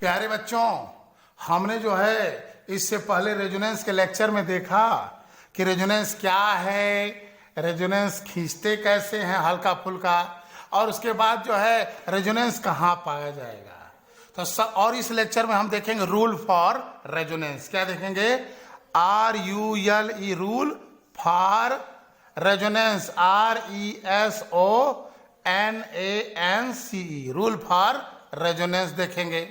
प्यारे बच्चों, हमने जो है इससे पहले रेजोनेंस के लेक्चर में देखा कि रेजोनेंस क्या है, रेजोनेंस खींचते कैसे हैं हल्का फुल्का, और उसके बाद जो है रेजोनेंस कहाँ पाया जाएगा। तो और इस लेक्चर में हम देखेंगे रूल फॉर रेजोनेंस। क्या देखेंगे? RULE, rule for resonance, RESONANCE, rule for resonance देखेंगे।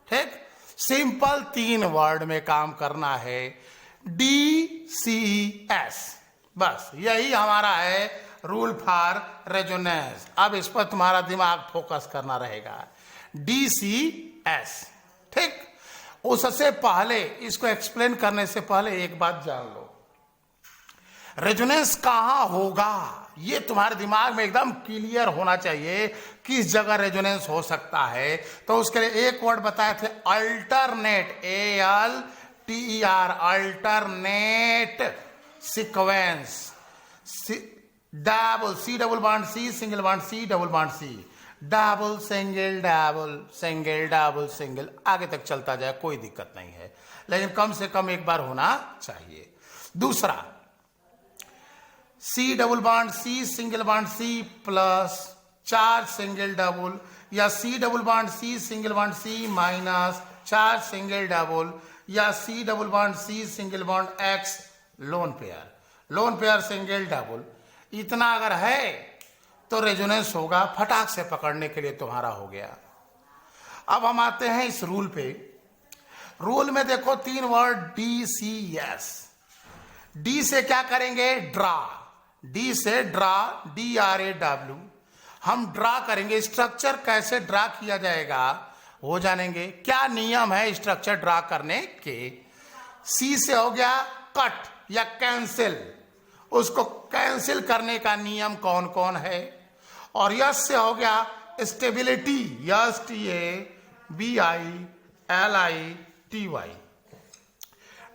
ठीक, सिंपल 3 वर्ड में काम करना है, DCS, बस यही हमारा है रूल फॉर रेजोनेंस। अब इस पर तुम्हारा दिमाग फोकस करना रहेगा, DCS। ठीक, उससे पहले, इसको एक्सप्लेन करने से पहले एक बात जान लो, रेजोनेंस कहां होगा ये तुम्हारे दिमाग में एकदम क्लियर होना चाहिए, किस जगह रेजोनेंस हो सकता है। तो उसके लिए एक वर्ड बताए थे, alternate, ALTER, alternate sequence, double, C double bond C, single bond C, double bond C, double single double single double single, आगे तक चलता जाए, कोई दिक्कत नहीं है, लेकिन कम से कम एक बार होना चाहिए। दूसरा, C double bond C, single bond C plus 4 single double, या C double bond C, single bond C minus 4 single double, या C double bond C, single bond X, lone pair single double, इतना अगर है तो resonance होगा। फटाक से पकड़ने के लिए तुम्हारा हो गया। अब हम आते हैं इस रूल पे। रूल में देखो 3 वर्ड DCS। D से क्या करेंगे? ड्रा, D से ड्रा, DRAW, हम ड्रा करेंगे। स्ट्रक्चर कैसे ड्रा किया जाएगा वो जानेंगे। क्या नियम है स्ट्रक्चर ड्रा करने के? C से हो गया कट या कैंसिल, उसको कैंसिल करने का नियम कौन कौन है। और यस से हो गया स्टेबिलिटी, STABILITY,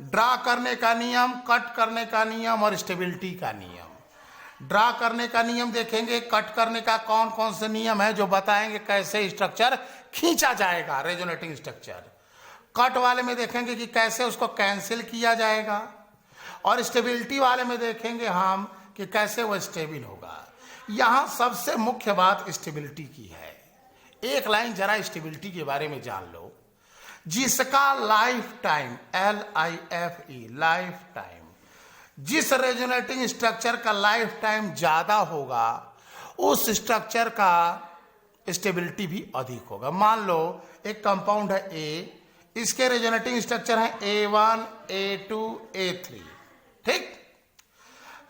ड्रा करने का नियम, कट करने का नियम और स्टेबिलिटी का नियम। ड्रा करने का नियम देखेंगे, कट करने का कौन कौन से नियम है जो बताएंगे कैसे स्ट्रक्चर खींचा जाएगा, रेजोनेटिंग स्ट्रक्चर। कट वाले में देखेंगे कि कैसे उसको कैंसिल किया जाएगा, और स्टेबिलिटी वाले में देखेंगे हम कि कैसे वो स्टेबल होगा। यहां सबसे मुख्य बात स्टेबिलिटी की है। एक लाइन जरा स्टेबिलिटी के बारे में जान लो। जिसका life time, LIFE, life time, जिस रेजोनेटिंग स्ट्रक्चर का लाइफ टाइम ज्यादा होगा उस स्ट्रक्चर का स्टेबिलिटी भी अधिक होगा। मान लो एक कंपाउंड है A, इसके रेजोनेटिंग स्ट्रक्चर है A1, A2, A3। ठीक,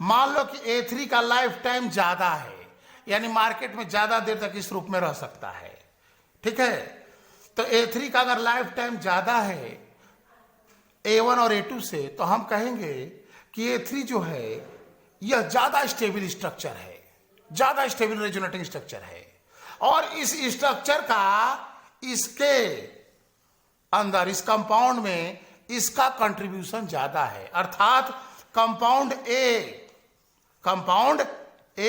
मान लो कि A3 का लाइफ टाइम ज्यादा है, यानी मार्केट में ज्यादा देर तक इस रूप में रह सकता है। ठीक है, तो A3 का अगर लाइफ टाइम ज्यादा है A1 और A2 से, तो हम कहेंगे कि A3 जो है यह ज्यादा स्टेबल स्ट्रक्चर है, ज्यादा स्टेबल रेजोनेटिंग स्ट्रक्चर है, और इस स्ट्रक्चर का इसके अंदर, इस कंपाउंड में इसका कंट्रीब्यूशन ज्यादा है। अर्थात कंपाउंड A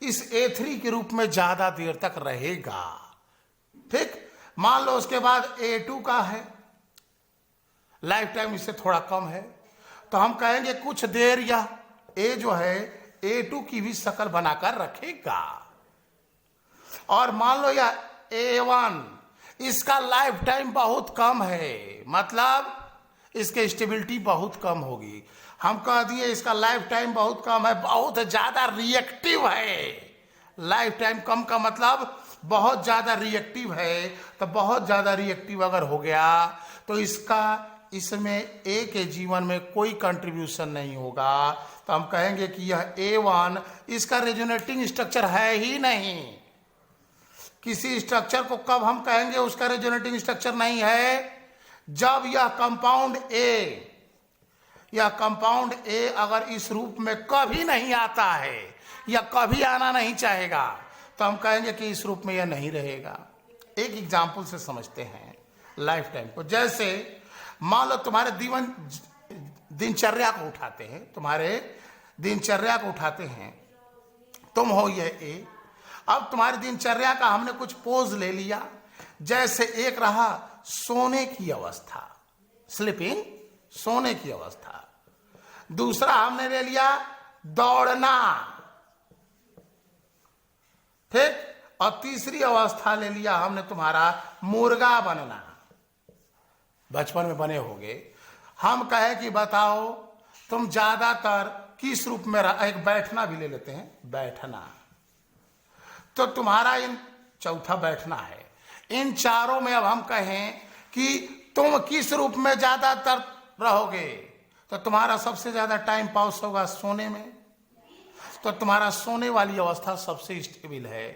इस A3 के रूप में ज्यादा देर तक रहेगा। ठीक, मान लो उसके बाद A2 का है, लाइफ टाइम इससे थोड़ा कम है, तो हम कहेंगे कुछ देर या A जो है A2 की भी शक्ल बनाकर रखेगा। और मान लो या A1, इसका लाइफ टाइम बहुत कम है, मतलब इसके स्टेबिलिटी बहुत कम होगी। हम कह दिए इसका लाइफ टाइम बहुत कम है, बहुत ज्यादा रिएक्टिव है। लाइफ टाइम कम का मतलब बहुत ज्यादा रिएक्टिव है, तो बहुत ज्यादा रिएक्टिव अगर हो गया तो इसमें A के जीवन में कोई कंट्रीब्यूशन नहीं होगा, तो हम कहेंगे कि यह A1, इसका रेजोनेटिंग स्ट्रक्चर है ही नहीं। किसी स्ट्रक्चर को कब हम कहेंगे उसका रेजोनेटिंग स्ट्रक्चर नहीं है? जब यह कंपाउंड A अगर इस रूप में कभी नहीं आता है या कभी आना नहीं चाहेगा, तो हम कहेंगे कि इस रूप में यह नहीं रहेगा। एक एग्जाम्पल से समझते हैं लाइफ टाइम को। जैसे मान लो तुम्हारे दिनचर्या को उठाते हैं, तुम हो यह A। अब तुम्हारी दिनचर्या का हमने कुछ पोज ले लिया, जैसे एक रहा सोने की अवस्था, स्लीपिंग, सोने की अवस्था। दूसरा हमने ले लिया दौड़ना, ठीक। और तीसरी अवस्था ले लिया हमने तुम्हारा मुर्गा बनना। बचपन में बने होगे। हम कहे कि बताओ तुम ज्यादातर किस रूप में एक बैठना भी ले लेते हैं, बैठना, तो तुम्हारा इन चौथा बैठना है। इन चारों में अब हम कहें कि तुम किस रूप में ज्यादातर रहोगे, तो तुम्हारा सबसे ज्यादा टाइम पास होगा सोने में, तो तुम्हारा सोने वाली अवस्था सबसे स्टेबल है।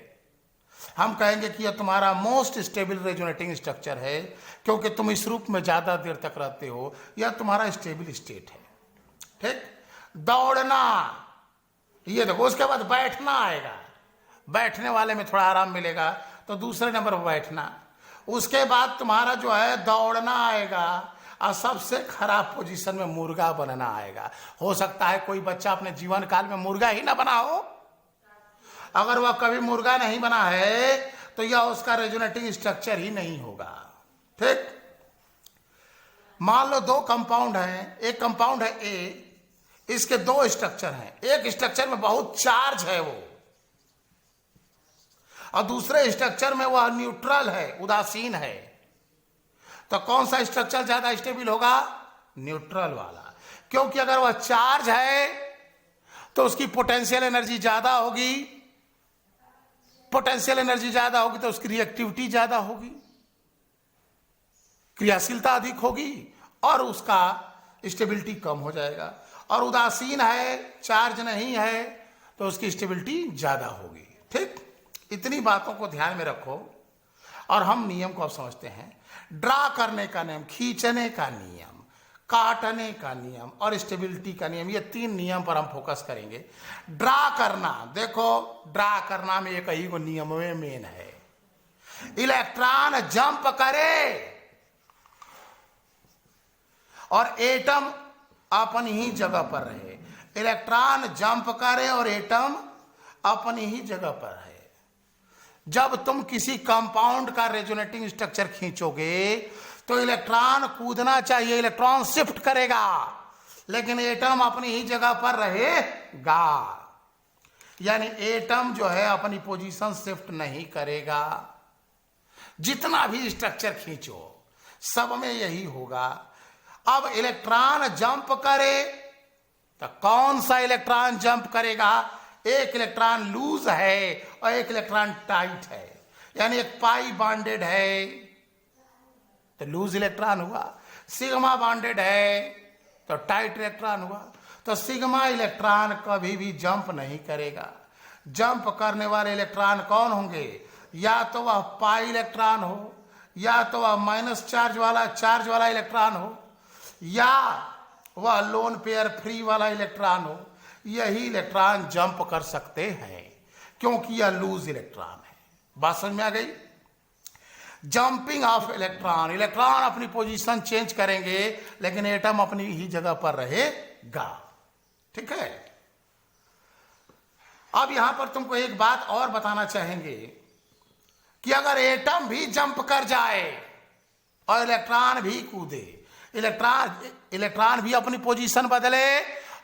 हम कहेंगे कि यह तुम्हारा मोस्ट स्टेबल रेजोनेटिंग स्ट्रक्चर है, क्योंकि तुम इस रूप में ज्यादा देर तक रहते हो, यह तुम्हारा स्टेबल स्टेट है, ठीक। दौड़ना, ये देखो। उसके बाद बैठना आएगा, बैठने वाले में थोड़ा आराम मिलेगा, तो दूसरे नंबर पर बैठना। उसके बाद तुम्हारा जो है दौड़ना आएगा, और सबसे खराब पोजीशन में मुर्गा बनना आएगा। हो सकता है कोई बच्चा अपने जीवन काल में मुर्गा ही ना बना हो। अगर वह कभी मुर्गा नहीं बना है तो यह उसका रेजोनेटिंग स्ट्रक्चर ही नहीं होगा, ठीक। मान लो दो कंपाउंड हैं, एक कंपाउंड है ए, इसके दो स्ट्रक्चर हैं। एक स्ट्रक्चर में बहुत चार्ज है वो, और दूसरे स्ट्रक्चर में वह न्यूट्रल है, उदासीन है। तो कौन सा स्ट्रक्चर ज्यादा स्टेबल होगा? न्यूट्रल वाला, क्योंकि अगर वह चार्ज है तो उसकी पोटेंशियल एनर्जी ज्यादा होगी, पोटेंशियल एनर्जी ज्यादा होगी तो उसकी रिएक्टिविटी ज्यादा होगी, क्रियाशीलता अधिक होगी, और उसका स्टेबिलिटी कम हो जाएगा। और उदासीन है, चार्ज नहीं है, तो उसकी स्टेबिलिटी ज्यादा होगी, ठीक। इतनी बातों को ध्यान में रखो और हम नियम को अब समझते हैं। ड्रा करने का नियम, खींचने का नियम, काटने का नियम और स्टेबिलिटी का नियम, ये तीन नियम पर हम फोकस करेंगे। ड्रा करना, देखो ड्रा करना में एक ही को नियम में मेन है, इलेक्ट्रॉन जंप करे और एटम अपनी ही जगह पर रहे। इलेक्ट्रॉन जंप करे और एटम अपनी ही जगह पर रहे। जब तुम किसी कंपाउंड का रेजोनेटिंग स्ट्रक्चर खींचोगे तो इलेक्ट्रॉन कूदना चाहिए, इलेक्ट्रॉन शिफ्ट करेगा, लेकिन एटम अपनी ही जगह पर रहेगा। यानी एटम जो है अपनी पोजीशन शिफ्ट नहीं करेगा। जितना भी स्ट्रक्चर खींचो सब में यही होगा। अब इलेक्ट्रॉन जंप करे तो कौन सा इलेक्ट्रॉन जंप करेगा? एक इलेक्ट्रॉन लूज है और एक इलेक्ट्रॉन टाइट है, यानी एक पाई बॉन्डेड है तो लूज इलेक्ट्रॉन हुआ, सिग्मा बॉन्डेड है तो टाइट इलेक्ट्रॉन हुआ। तो सिग्मा इलेक्ट्रॉन कभी भी जंप नहीं करेगा। जंप करने वाले इलेक्ट्रॉन कौन होंगे? या तो वह पाई इलेक्ट्रॉन हो, या तो वह माइनस चार्ज वाला इलेक्ट्रॉन हो, या वह लोन पेयर फ्री वाला इलेक्ट्रॉन हो। यही इलेक्ट्रॉन जंप कर सकते हैं क्योंकि यह लूज इलेक्ट्रॉन है। बात समझ में आ गई? जंपिंग ऑफ इलेक्ट्रॉन, इलेक्ट्रॉन अपनी पोजीशन चेंज करेंगे लेकिन एटम अपनी ही जगह पर रहेगा, ठीक है। अब यहां पर तुमको एक बात और बताना चाहेंगे कि अगर एटम भी जंप कर जाए और इलेक्ट्रॉन भी कूदे, इलेक्ट्रॉन भी अपनी पोजीशन बदले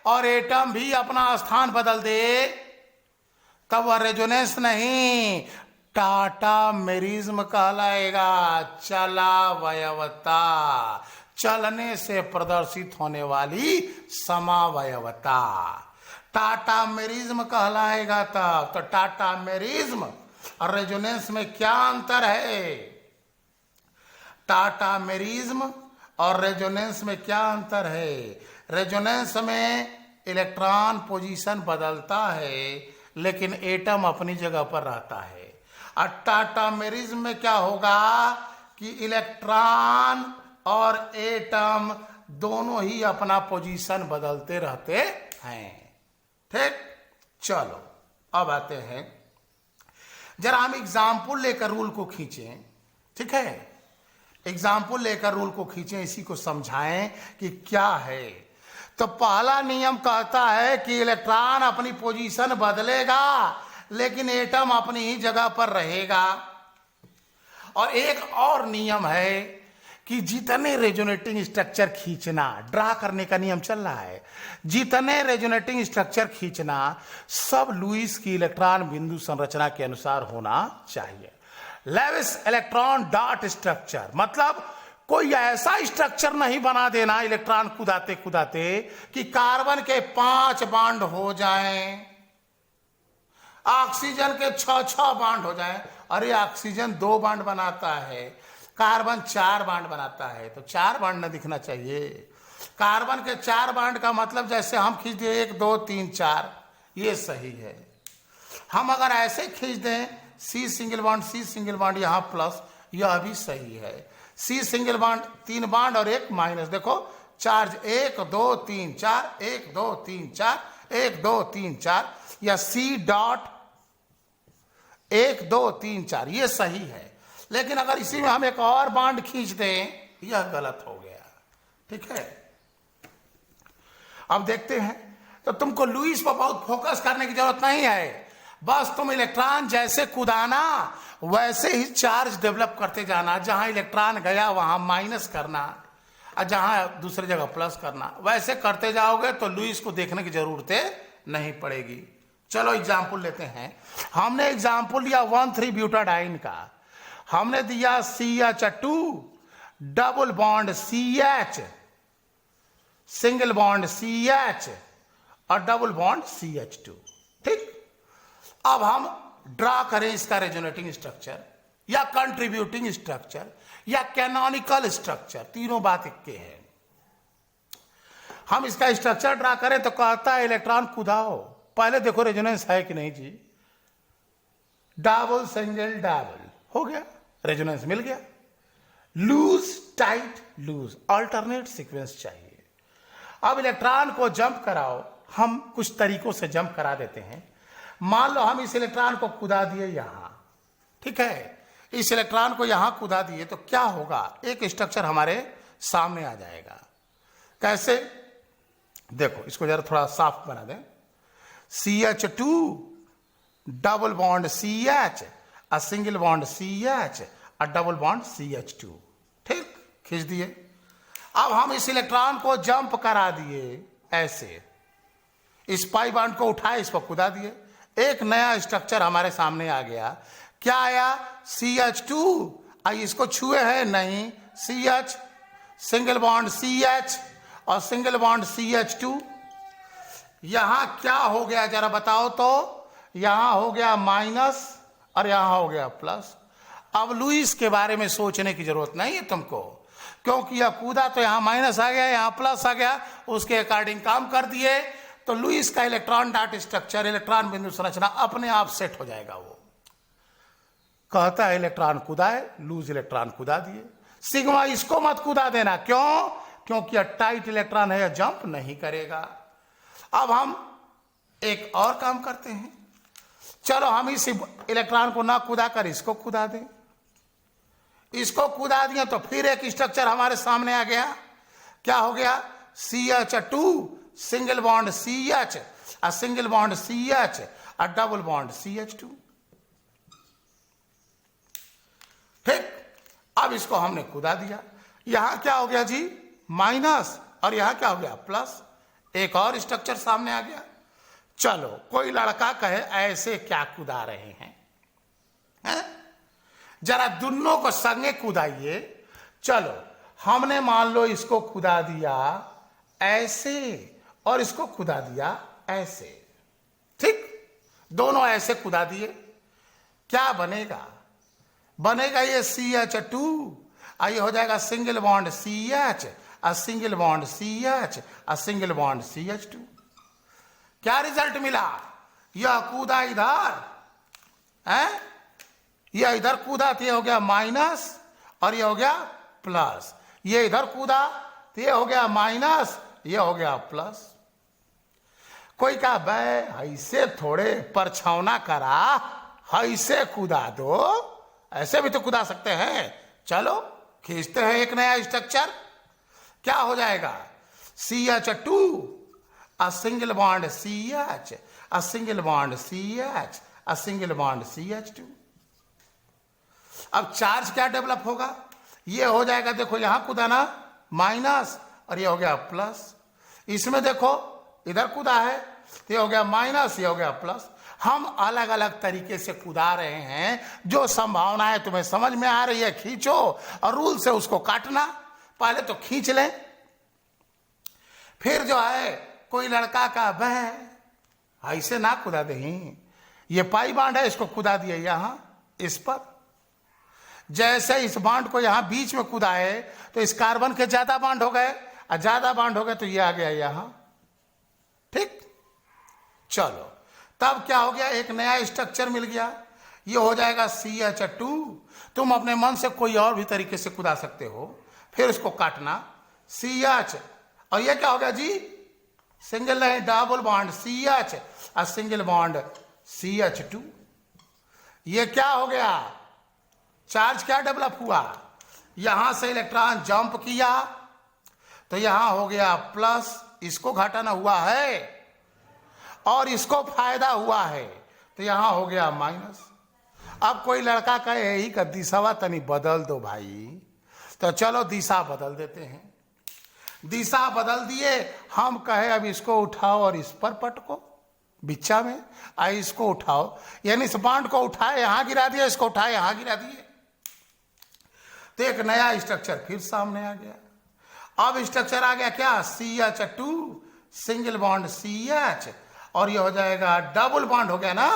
और एटम भी अपना स्थान बदल दे, तब वह रेजोनेंस नहीं, टाटामेरिज्म कहलाएगा। चलावयवता, चलने से प्रदर्शित होने वाली समावयवता टाटामेरिज्म कहलाएगा। तब तो टाटामेरिज्म और रेजोनेंस में क्या अंतर है? टाटामेरिज्म और रेजोनेंस में क्या अंतर है? रेजोनेंस में इलेक्ट्रॉन पोजीशन बदलता है लेकिन एटम अपनी जगह पर रहता है। और टाटामेरिज्म में क्या होगा कि इलेक्ट्रॉन और एटम दोनों ही अपना पोजीशन बदलते रहते हैं, ठीक। चलो अब आते हैं, जरा हम एग्जाम्पल लेकर रूल को खींचें, ठीक है। एग्जाम्पल लेकर रूल को खींचें, इसी को समझाएं कि क्या है। तो पहला नियम कहता है कि इलेक्ट्रॉन अपनी पोजीशन बदलेगा लेकिन एटम अपनी ही जगह पर रहेगा। और एक और नियम है कि जितने रेजोनेटिंग स्ट्रक्चर खींचना, ड्रा करने का नियम चल रहा है, जितने रेजोनेटिंग स्ट्रक्चर खींचना सब लुईस की इलेक्ट्रॉन बिंदु संरचना के अनुसार होना चाहिए। लेविस इलेक्ट्रॉन डॉट स्ट्रक्चर मतलब कोई ऐसा स्ट्रक्चर नहीं बना देना इलेक्ट्रॉन कुदाते कुदाते कि कार्बन के 5 बांड हो जाएं, ऑक्सीजन के 6 बांड हो जाएं। अरे ऑक्सीजन 2 बांड बनाता है, कार्बन 4 बांड बनाता है, तो 4 बांड न दिखना चाहिए। कार्बन के 4 बांड का मतलब जैसे हम खींच दिए 1 2 3 4, ये सही है। हम अगर ऐसे खींच दें C single bond C single bond यहां प्लस, यह भी सही है। सी सिंगल बॉन्ड 3 बांड और 1 माइनस, देखो चार्ज 1 2 3 4 1 2 3 4 1 2 3 4, या सी डॉट 1 2 3 4, ये सही है। लेकिन अगर इसी में हम एक और बांड खींच दें, यह गलत हो गया। ठीक है, अब देखते हैं। तो तुमको लुईस पर बहुत फोकस करने की जरूरत नहीं है, बस तुम इलेक्ट्रॉन जैसे कुदाना वैसे ही चार्ज डेवलप करते जाना। जहां इलेक्ट्रॉन गया वहां माइनस करना और जहां दूसरी जगह प्लस करना, वैसे करते जाओगे तो लुईस को देखने की जरूरत नहीं पड़ेगी। चलो एग्जाम्पल लेते हैं। हमने एग्जाम्पल लिया 1,3 ब्यूटाडाइन का। हमने दिया CH2 double bond CH, single bond CH और डबल बॉन्ड CH2। ठीक, अब हम ड्रा करें इसका रेजोनेटिंग स्ट्रक्चर या कंट्रीब्यूटिंग स्ट्रक्चर या कैनोनिकल स्ट्रक्चर, तीनों बात एक के है। हम इसका स्ट्रक्चर ड्रा करें तो कहता है इलेक्ट्रॉन कुदाओ। पहले देखो रेजोनेंस है कि नहीं जी। डबल सिंगल डबल हो गया, रेजोनेंस मिल गया। Loose tight loose, alternate sequence चाहिए। अब इलेक्ट्रॉन को जंप कराओ, हम कुछ तरीकों से जंप करा देते हैं। मान लो हम इस इलेक्ट्रॉन को कुदा दिए यहां, ठीक है, इस इलेक्ट्रॉन को यहां कुदा दिए तो क्या होगा, एक स्ट्रक्चर हमारे सामने आ जाएगा। कैसे, देखो इसको जरा थोड़ा साफ बना दें। CH2 double bond CH, a single bond CH, a double bond CH2। ठीक, खींच दिए। अब हम इस इलेक्ट्रॉन को जंप करा दिए ऐसे, इस पाई बॉन्ड को उठाए, इस पर कुदा दिए, एक नया स्ट्रक्चर हमारे सामने आ गया। क्या आया, CH2, आई इसको छुए हैं नहीं, CH, सिंगल बॉन्ड CH और सिंगल बॉन्ड CH2। यहां क्या हो गया जरा बताओ तो, यहां हो गया माइनस और यहां हो गया प्लस। अब लुईस के बारे में सोचने की जरूरत नहीं है तुमको, क्योंकि यह कूदा तो यहां माइनस आ गया, यहां प्लस आ गया, उसके अकॉर्डिंग काम कर दिए तो लुईस का इलेक्ट्रॉन डॉट स्ट्रक्चर, इलेक्ट्रॉन बिंदु संरचना अपने आप सेट हो जाएगा। वो कहता है इलेक्ट्रॉन कुदाए, लूज इलेक्ट्रॉन कुदा दिए। सिग्मा इसको मत कुदा देना, क्यों, क्योंकि यह टाइट इलेक्ट्रॉन है, यह जंप नहीं करेगा। अब हम एक और काम करते हैं, चलो हम इस इलेक्ट्रॉन को ना कुदा कर इसको कुदा दें। इसको कुदा दिया तो फिर एक स्ट्रक्चर हमारे सामने आ गया। क्या हो गया, CH2 single bond CH, a single bond CH, a double bond CH2। ठीक, अब इसको हमने कुदा दिया। यहां क्या हो गया जी, माइनस, और यहां क्या हो गया, प्लस। एक और स्ट्रक्चर सामने आ गया। चलो कोई लड़का कहे ऐसे क्या कुदा रहे हैं, जरा दोनों को संगे कुदाइए। चलो हमने मान लो इसको कुदा दिया ऐसे और इसको कुदा दिया ऐसे। ठीक, दोनों ऐसे कुदा दिए, क्या बनेगा, बनेगा ये CH2, ये हो जाएगा single bond CH, a single bond CH, a single bond CH2। क्या रिजल्ट मिला, यह कूदा इधर है, यह इधर कूदा तो यह हो गया माइनस और यह हो गया प्लस, ये इधर कूदा तो यह हो गया माइनस, यह हो गया प्लस। कोई कहा भाई ऐसे थोड़े परछावना करा, ऐसे कूदा दो, ऐसे भी तो कूदा सकते हैं। चलो खींचते हैं एक नया स्ट्रक्चर, क्या हो जाएगा, CH2 a single bond CH, a single bond CH, a single bond CH2। अब चार्ज क्या डेवलप होगा, ये हो जाएगा, देखो यहां कूदा ना माइनस, और ये हो गया प्लस। इसमें देखो इधर कूदा है तो ये हो गया माइनस, ये हो गया प्लस। हम अलग अलग तरीके से कूदा रहे हैं, जो संभावनाएं तुम्हें समझ में आ रही है खींचो और रूल से उसको काटना। पहले तो खींच लें, फिर जो है कोई लड़का का बह ऐसे ना कूदा दे, ये पाई बांड है, इसको कूदा दिए यहां इस पर। जैसे इस बांड को यहां बीच में कूदा है तो इस कार्बन के ज्यादा बांड हो गए, और ज्यादा बांड हो गए तो ये आ गया यहां। ठीक, चलो तब क्या हो गया, एक नया स्ट्रक्चर मिल गया, ये हो जाएगा CH2। तुम अपने मन से कोई और भी तरीके से कूदा सकते हो, फिर इसको काटना CH, और ये क्या हो गया जी, सिंगल नहीं डबल बॉन्ड CH और सिंगल बॉन्ड CH2। ये क्या हो गया, चार्ज क्या डेवलप हुआ, यहां से इलेक्ट्रॉन जंप किया तो यहां हो गया प्लस, इसको घटाना हुआ है और इसको फायदा हुआ है तो यहां हो गया माइनस। अब कोई लड़का कहे ही का दिशा तनी बदल दो भाई, तो चलो दिशा बदल देते हैं। दिशा बदल दिए, हम कहे अब इसको उठाओ और इस पर पटको बिच्छा में, आई इसको उठाओ, यानी इस बांड को उठाए यहां गिरा दिया, इसको उठाए यहां गिरा दिए, तो एक नया स्ट्रक्चर फिर सामने आ गया। अब स्ट्रक्चर आ गया क्या, CH2 सिंगल बॉन्ड CH, और ये हो जाएगा डबल बॉन्ड हो गया ना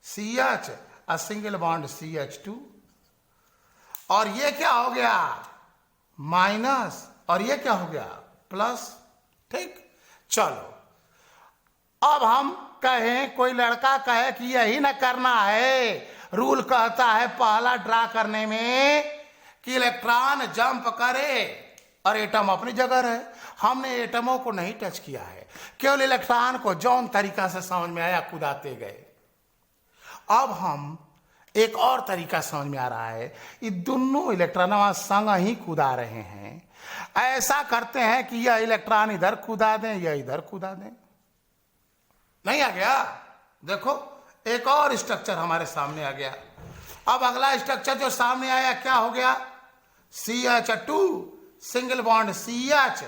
CH और सिंगल बॉन्ड CH2, और ये क्या हो गया माइनस, और ये क्या हो गया प्लस। ठीक, चलो अब हम कहें, कोई लड़का कहे कि यही ना करना है, रूल कहता है पहला ड्रा करने में कि इलेक्ट्रॉन जंप करे और एटम अपनी जगह रहे। हमने एटमों को नहीं टच किया है, केवल इलेक्ट्रॉन को जौन तरीका से समझ में आया कूदाते गए। अब हम एक और तरीका समझ में आ रहा है, ये दोनों इलेक्ट्रॉन संग ही कूदा रहे हैं। ऐसा करते हैं कि यह इलेक्ट्रॉन इधर कूदा दें, यह इधर कूदा दें। नहीं आ गया, देखो एक और स्ट्रक्चर हमारे सामने आ गया। अब अगला स्ट्रक्चर जो सामने आया क्या हो गया, CH2 सिंगल बॉन्ड CH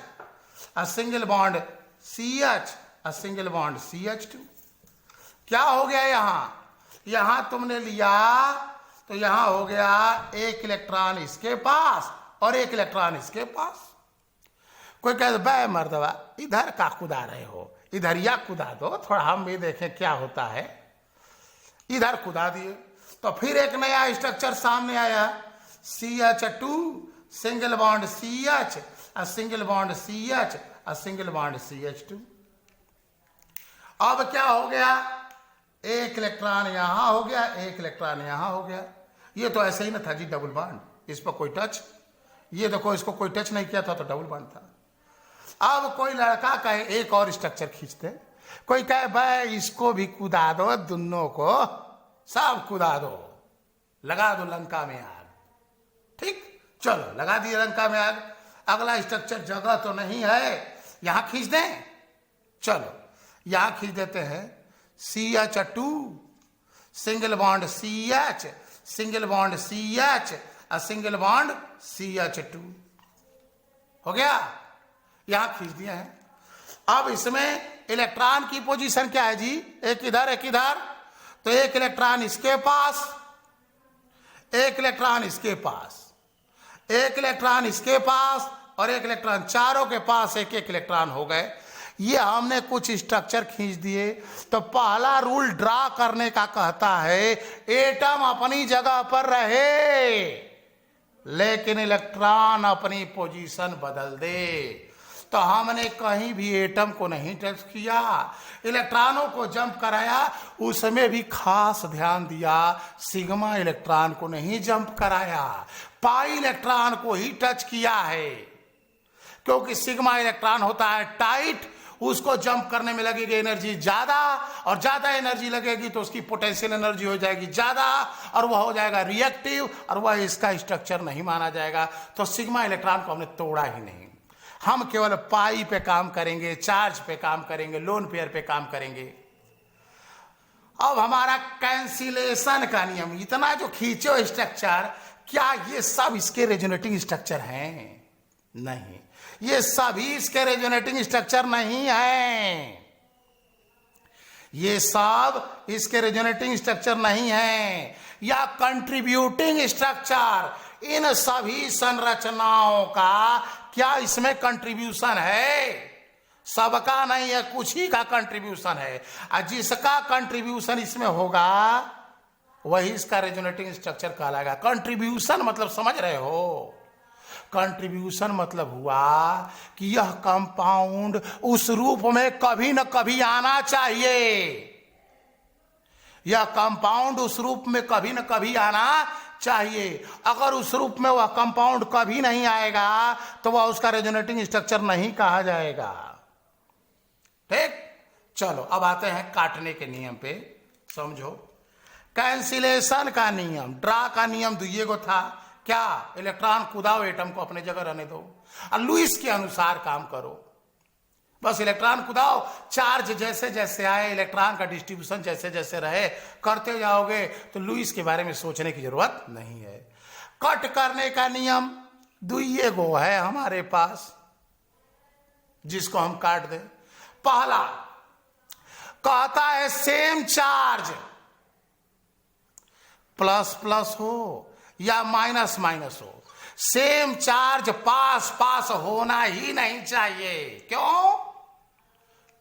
और सिंगल बॉन्ड CH और सिंगल बॉन्ड CH2। क्या हो गया, यहां तुमने लिया तो यहां हो गया एक इलेक्ट्रॉन इसके पास और एक इलेक्ट्रॉन इसके पास। कोई कहते बे मर्दवा इधर का कूदा रहे हो, इधर या कूदा दो, थोड़ा हम भी देखें क्या होता है। इधर कूदा दिए तो फिर एक नया स्ट्रक्चर सामने आया, CH2 सिंगल बॉन्ड CH और सिंगल बॉन्ड CH और सिंगल बॉन्ड CH2। अब क्या हो गया, एक इलेक्ट्रॉन यहां हो गया, एक इलेक्ट्रॉन यहां हो गया। ये तो ऐसे ही ना था जी डबल बॉन्ड, इस पर कोई टच, ये देखो इसको कोई टच नहीं किया था तो डबल बॉन्ड था। अब कोई लड़का कहे एक और स्ट्रक्चर खींचते, कोई कहे भाई इसको भी कूदा दो, दोनों को सब कूदा दो, लगा दो लंका में आग। ठीक, चलो लगा दिए लंका में आग। अगला स्ट्रक्चर जगह तो नहीं है, यहां खींच दें, चलो यहां खींच देते हैं, CH2 single bond CH single bond CH और सिंगल बॉन्ड CH2 हो गया, यहां खींच दिया है। अब इसमें इलेक्ट्रॉन की पोजीशन क्या है जी, एक इधर एक इधर, तो एक इलेक्ट्रॉन इसके पास, एक इलेक्ट्रॉन इसके पास, एक इलेक्ट्रॉन इसके पास और एक इलेक्ट्रॉन, चारों के पास एक एक इलेक्ट्रॉन हो गए। ये हमने कुछ स्ट्रक्चर खींच दिए। तो पहला रूल ड्रा करने का कहता है एटम अपनी जगह पर रहे लेकिन इलेक्ट्रॉन अपनी पोजीशन बदल दे। तो हमने कहीं भी एटम को नहीं टच किया, इलेक्ट्रॉनों को जंप कराया, उसमें भी खास ध्यान दिया सिग्मा इलेक्ट्रॉन को नहीं जंप कराया, पाई इलेक्ट्रॉन को ही टच किया है। क्योंकि सिग्मा इलेक्ट्रॉन होता है टाइट, उसको जंप करने में लगेगी एनर्जी ज्यादा, और ज्यादा एनर्जी लगेगी तो उसकी पोटेंशियल एनर्जी हो जाएगी ज्यादा, और वह हो जाएगा रिएक्टिव, और वह इसका स्ट्रक्चर नहीं माना जाएगा। तो सिग्मा इलेक्ट्रॉन को हमने तोड़ा ही नहीं, हम केवल पाई पे काम करेंगे, चार्ज पे काम करेंगे, लोन पेयर पे काम करेंगे। अब हमारा कैंसिलेशन का नियम, इतना जो खींचो स्ट्रक्चर, क्या ये सब इसके रेजोनेटिंग स्ट्रक्चर हैं? नहीं, ये सभी इसके रेजोनेटिंग स्ट्रक्चर नहीं है। ये सब इसके रेजोनेटिंग स्ट्रक्चर नहीं है या कंट्रीब्यूटिंग स्ट्रक्चर। इन सभी संरचनाओं का क्या इसमें कंट्रीब्यूशन है? सबका नहीं है, कुछ ही का कंट्रीब्यूशन है। और जिसका कंट्रीब्यूशन इसमें होगा वही इसका रेजोनेटिंग स्ट्रक्चर कहलाएगा। कंट्रीब्यूशन मतलब समझ रहे हो? कंट्रीब्यूशन मतलब हुआ कि यह कंपाउंड उस रूप में कभी न कभी आना चाहिए। यह कंपाउंड उस रूप में कभी न कभी आना चाहिए। अगर उस रूप में वह कंपाउंड कभी नहीं आएगा तो वह उसका रेजोनेटिंग स्ट्रक्चर नहीं कहा जाएगा। ठीक, चलो अब आते हैं काटने के नियम पे। समझो, कैंसिलेशन का नियम, ड्रा का नियम दुइये को था। क्या? इलेक्ट्रॉन कूदाओ, एटम को अपने जगह रहने दो और लुईस के अनुसार काम करो। बस इलेक्ट्रॉन कूदाओ, चार्ज जैसे जैसे आए, इलेक्ट्रॉन का डिस्ट्रीब्यूशन जैसे जैसे रहे, करते जाओगे तो लुईस के बारे में सोचने की जरूरत नहीं है। कट करने का नियम दुइये गो है हमारे पास, जिसको हम काट दें। पहला कहता है सेम चार्ज प्लस प्लस हो या माइनस माइनस हो, सेम चार्ज पास पास होना ही नहीं चाहिए। क्यों?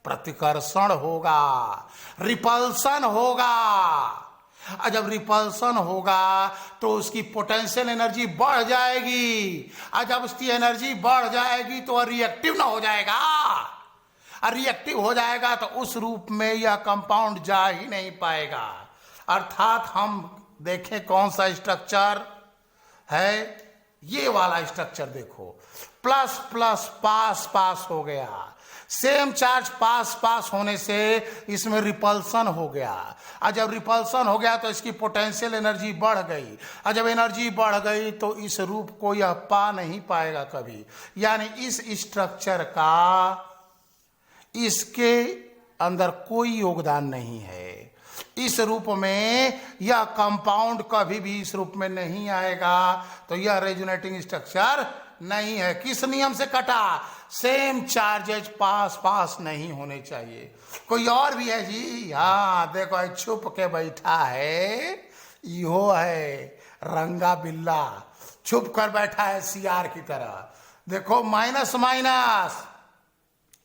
प्रतिकर्षण होगा, रिपल्सन होगा। और जब रिपल्सन होगा तो उसकी पोटेंशियल एनर्जी बढ़ जाएगी, और जब उसकी एनर्जी बढ़ जाएगी तो रिएक्टिव ना हो जाएगा, और रिएक्टिव हो जाएगा तो उस रूप में यह कंपाउंड जा ही नहीं पाएगा। अर्थात हम देखें कौन सा स्ट्रक्चर है, ये वाला स्ट्रक्चर देखो, प्लस प्लस पास पास हो गया। सेम चार्ज पास पास होने से इसमें रिपल्सन हो गया, और जब रिपल्सन हो गया तो इसकी पोटेंशियल एनर्जी बढ़ गई, और जब एनर्जी बढ़ गई तो इस रूप को यह पा नहीं पाएगा कभी। यानी इस स्ट्रक्चर का इसके अंदर कोई योगदान नहीं है। इस रूप में यह कंपाउंड कभी भी इस रूप में नहीं आएगा, तो यह रेजोनेटिंग स्ट्रक्चर नहीं है। किस नियम से कटा? सेम चार्जेज पास पास नहीं होने चाहिए। कोई और भी है जी? हाँ देखो, छुप के बैठा है, यो है रंगा बिल्ला, छुप कर बैठा है सियार की तरह। देखो माइनस माइनस,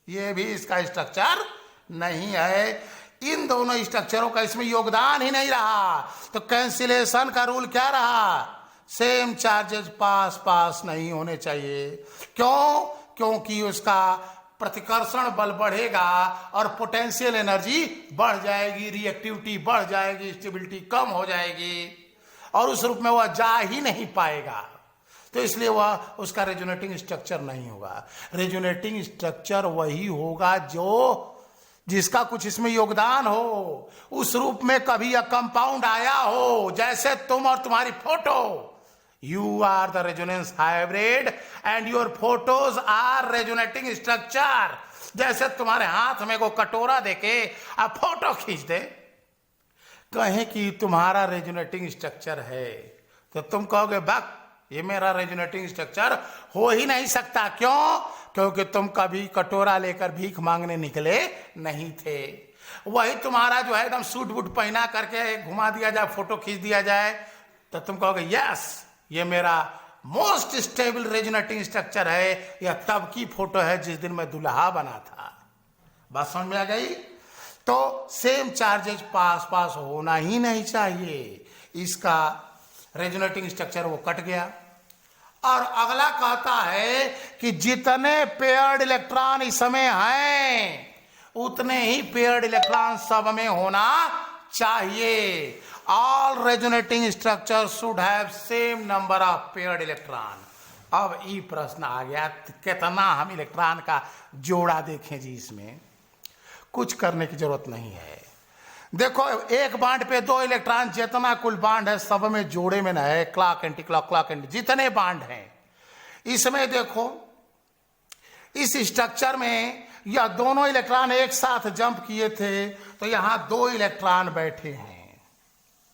ये भी इसका स्ट्रक्चर नहीं है। इन दोनों स्ट्रक्चरों का इसमें योगदान ही नहीं रहा। तो कैंसिलेशन का रूल क्या रहा? सेम चार्जेस पास पास नहीं होने चाहिए। क्यों? क्योंकि उसका प्रतिकर्षण बल बढ़ेगा और पोटेंशियल एनर्जी बढ़ जाएगी, रिएक्टिविटी बढ़ जाएगी, स्टेबिलिटी कम हो जाएगी, और उस रूप में वह जा ही नहीं पाएगा। तो इसलिए वह उसका रेजोनेटिंग स्ट्रक्चर नहीं होगा। रेजोनेटिंग स्ट्रक्चर वही होगा जो जिसका कुछ इसमें योगदान हो, उस रूप में कभी यह कंपाउंड आया हो, जैसे तुम और तुम्हारी photo. You are the resonance hybrid and your photos are resonating structure। जैसे तुम्हारे हाथ में को कटोरा देके आप फोटो खींच दे, कहें कि तुम्हारा रेजोनेटिंग स्ट्रक्चर है, तो तुम कहोगे बक ये मेरा रेजोनेटिंग स्ट्रक्चर हो ही नहीं सकता। क्यों? क्योंकि तुम कभी कटोरा लेकर भीख मांगने निकले नहीं थे। वही तुम्हारा जो है एकदम सूट बूट पहना करके घुमा दिया जाए, फोटो खींच दिया जाए, तो तुम कहोगे यस ये मेरा मोस्ट स्टेबल रेजोनेटिंग स्ट्रक्चर है। यह तब की फोटो है जिस दिन मैं दुल्हा बना था। बात समझ में आ गई? तो सेम चार्जेस पास पास होना ही नहीं चाहिए। इसका रेजोनेटिंग स्ट्रक्चर वो कट गया। और अगला कहता है कि जितने पेयर्ड इलेक्ट्रॉन इस समय हैं उतने ही पेयर्ड इलेक्ट्रॉन सब में होना चाहिए। All resonating structure should have same number of paired electron. अब ये प्रश्न आ गया, कितना हम इलेक्ट्रॉन का जोड़ा देखें जी। इसमें कुछ करने की जरूरत नहीं है। देखो एक बांड पे 2 इलेक्ट्रॉन, जितना कुल बांड है सब में जोड़े में ना है, clock anti clock clock anti जितने बांड हैं इसमें देखो इस स्ट्रक्चर में यह दोनों इलेक्ट्रॉन एक साथ जंप किए थे, तो यहां 2 इलेक्ट्रॉन बैठे हैं,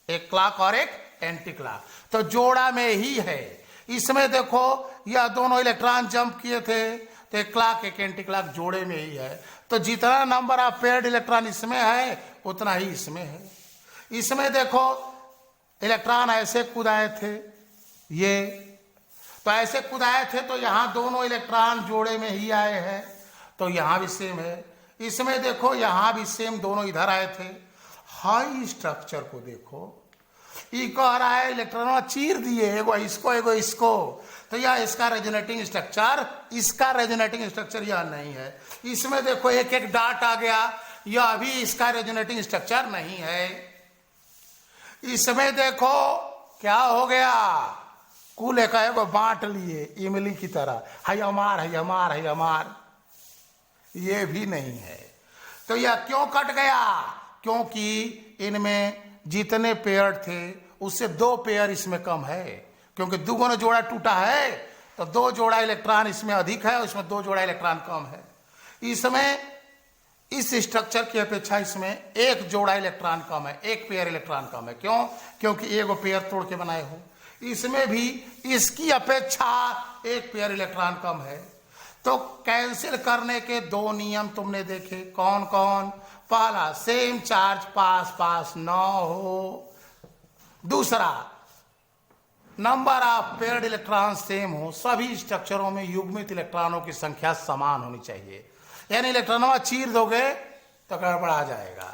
एक क्लॉक और एक एंटी क्लॉक, तो जोड़ा में ही है। इसमें देखो यह दोनों इलेक्ट्रॉन जंप किए थे, तो एक क्लॉक एक एंटी क्लॉक जोड़े में ही है। तो जितना नंबर ऑफ पेयर्ड इलेक्ट्रॉन इसमें है उतना ही इसमें है। इसमें देखो इलेक्ट्रॉन ऐसे कूदाए थे, ये तो ऐसे कूदाए थे, तो यहां दोनों इलेक्ट्रॉन जोड़े में ही आए हैं, तो यहां भी सेम है। इसमें देखो यहां भी सेम, दोनों इधर आए थे। हाई स्ट्रक्चर को देखो, ये कह रहा है इलेक्ट्रॉन चीर दिए, एगो इसको, तो यह इसका रेजोनेटिंग स्ट्रक्चर, इसका रेजोनेटिंग स्ट्रक्चर यह नहीं है। इसमें देखो एक एक डॉट आ गया, यह भी इसका रेजोनेटिंग स्ट्रक्चर नहीं है। इसमें देखो क्या हो गया, कुल एक बांट लिए इमली की तरह, है हमार, ये भी नहीं है। तो यह क्यों कट गया, क्योंकि इनमें जितने पेयर थे उससे 2 पेयर इसमें कम है, क्योंकि दुगुना जोड़ा टूटा है, तो 2 जोड़ा इलेक्ट्रॉन इसमें अधिक है, उसमें 2 जोड़ा इलेक्ट्रॉन कम है। इसमें इस स्ट्रक्चर की अपेक्षा इसमें 1 जोड़ा इलेक्ट्रॉन कम है, 1 पेयर इलेक्ट्रॉन कम है। क्यों, क्योंकि एगो पेयर तोड़ के बनाए हो। इसमें भी इसकी अपेक्षा 1 पेयर इलेक्ट्रॉन कम है। तो कैंसिल करने के 2 नियम तुमने देखे, कौन कौन? पहला, सेम चार्ज पास पास न हो। दूसरा, number of paired electron same हो। सभी स्ट्रक्चरों में युग्मित इलेक्ट्रॉनों की संख्या समान होनी चाहिए, यानी इलेक्ट्रॉनों चीर दोगे तो गड़बड़ा जाएगा।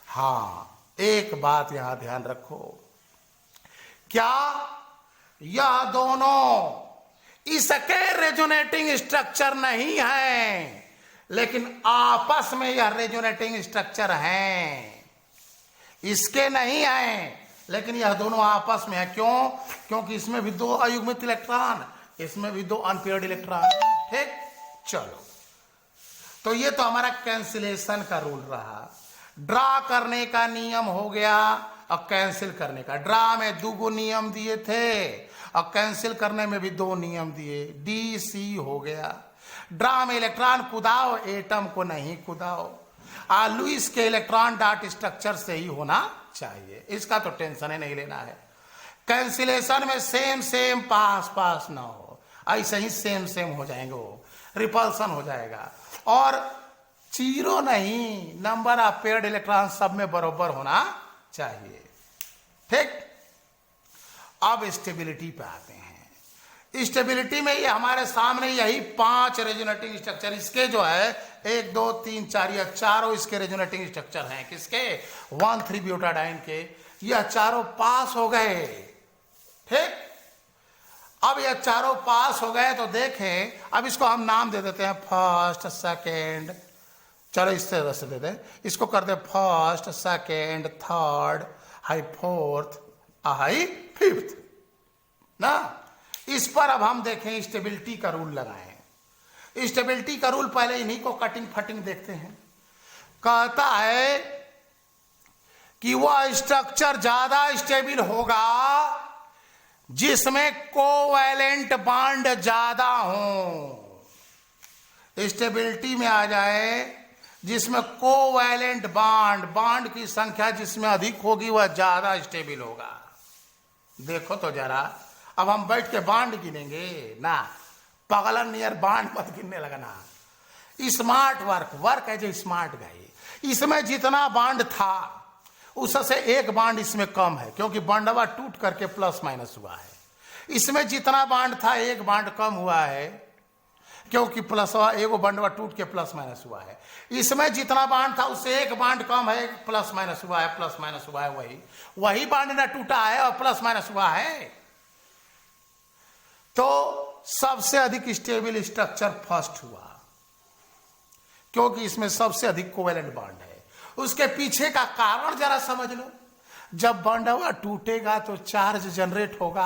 हाँ, एक बात यहां ध्यान रखो, क्या यह दोनों इसके रेजोनेटिंग स्ट्रक्चर नहीं है, लेकिन आपस में यह रेजोनेटिंग स्ट्रक्चर हैं। इसके नहीं है, लेकिन यह दोनों आपस में है। क्यों? क्योंकि इसमें भी 2 अयुग्मित इलेक्ट्रॉन, इसमें भी 2 अनपेयर्ड इलेक्ट्रॉन। ठीक, चलो, तो ये तो हमारा कैंसिलेशन का रूल रहा। ड्रा करने का नियम हो गया और कैंसिल करने का। ड्रा में 2 नियम दिए थे और कैंसिल करने में भी 2 नियम दिए, DC हो गया। ड्रा में इलेक्ट्रॉन कुदाओ, एटम को नहीं कुदाओ। लुईस के इलेक्ट्रॉन डॉट स्ट्रक्चर से ही होना चाहिए, इसका तो टेंशन ही नहीं लेना है। कैंसिलेशन में सेम सेम पास पास ना हो, ऐसे ही सेम सेम हो जाएंगे, वो रिपल्सन हो जाएगा। और जीरो नहीं, नंबर ऑफ पेयर्ड इलेक्ट्रॉन सब में बराबर होना चाहिए। ठीक, अब स्टेबिलिटी पे आते हैं। स्टेबिलिटी में ये हमारे सामने यही 5 रेजोनेटिंग स्ट्रक्चर, इसके जो है 1 2 3 4, यह चारों इसके रेजोनेटिंग स्ट्रक्चर हैं। किसके? 1,3 ब्यूटाडाइन के। यह चारों पास हो गए। ठीक, अब यह चारों पास हो गए, तो देखें, अब इसको हम नाम दे देते हैं फर्स्ट सेकेंड। चलो इस तरह से दे दें, इसको कर दे first second third, high fourth, high fifth ना। इस पर अब हम देखें स्टेबिलिटी का रूल लगाएं। स्टेबिलिटी का रूल पहले इन्हीं को कटिंग फटिंग देखते हैं। कहता है कि वह स्ट्रक्चर ज्यादा स्टेबल होगा जिसमें कोवैलेंट बॉन्ड ज्यादा हो। स्टेबिलिटी में आ जाए जिसमें कोवैलेंट बॉन्ड की संख्या जिसमें अधिक होगी वह ज्यादा स्टेबल होगा। देखो तो जरा, अब हम बैठ के बांड गिनेंगे ना, पगलन नियर बांड मत गिनने लगना। स्मार्ट वर्क है जो स्मार्ट गाई। इसमें जितना बांड था उससे 1 बांड इसमें कम है, क्योंकि बांडवा टूट करके प्लस माइनस हुआ है। इसमें जितना बांड था 1 बांड कम हुआ है, क्योंकि प्लसवा एगो बांडवा टूट के प्लस माइनस हुआ है। इसमें जितना बांड था उससे 1 बांड कम है, प्लस माइनस हुआ है, प्लस माइनस हुआ है, वही बांड ना टूटा है और प्लस माइनस हुआ है। तो सबसे अधिक स्टेबल स्ट्रक्चर फर्स्ट हुआ, क्योंकि इसमें सबसे अधिक कोवैलेंट बॉन्ड है। उसके पीछे का कारण जरा समझ लो। जब बॉन्डवा टूटेगा तो चार्ज जनरेट होगा,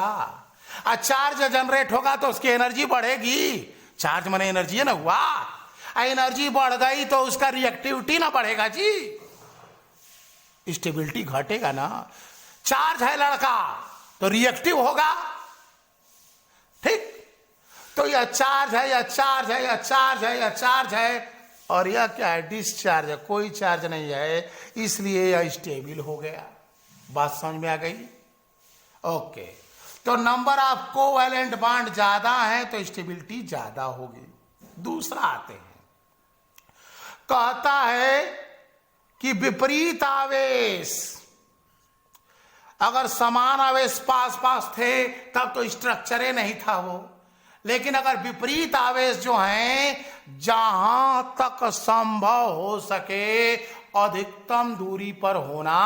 और चार्ज जनरेट होगा तो उसकी एनर्जी बढ़ेगी। चार्ज माने एनर्जी है ना, हुआ एनर्जी बढ़ गई तो उसका रिएक्टिविटी ना बढ़ेगा जी, स्टेबिलिटी घटेगा ना। चार्ज है लड़का तो रिएक्टिव होगा। ठीक, तो यह चार्ज है, यह चार्ज है, यह चार्ज है, यह चार्ज है, और यह क्या है? डिस्चार्ज है, कोई चार्ज नहीं है, इसलिए यह स्टेबल हो गया। बात समझ में आ गई? ओके, तो नंबर ऑफ कोवैलेंट बॉन्ड ज्यादा है तो स्टेबिलिटी ज्यादा होगी। दूसरा आते हैं, कहता है कि विपरीत आवेश, अगर समान आवेश पास पास थे तब तो स्ट्रक्चर नहीं था वो, लेकिन अगर विपरीत आवेश जो हैं जहां तक संभव हो सके अधिकतम दूरी पर होना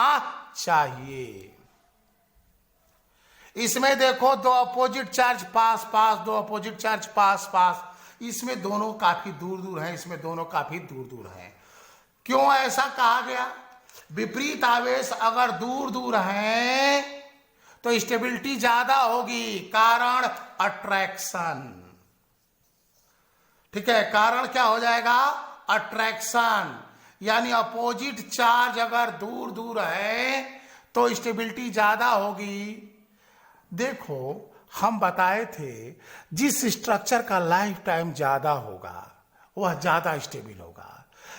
चाहिए। इसमें देखो दो अपोजिट चार्ज पास पास, दो अपोजिट चार्ज पास पास, इसमें दोनों काफी दूर दूर हैं, इसमें दोनों काफी दूर दूर हैं। क्यों ऐसा कहा गया? विपरीत आवेश अगर दूर दूर हैं तो स्टेबिलिटी ज्यादा होगी, कारण अट्रैक्शन। ठीक है, कारण क्या हो जाएगा? अट्रैक्शन, यानी अपोजिट चार्ज अगर दूर दूर है तो स्टेबिलिटी ज्यादा होगी। देखो हम बताए थे जिस स्ट्रक्चर का लाइफ टाइम ज्यादा होगा वह ज्यादा स्टेबल होगा।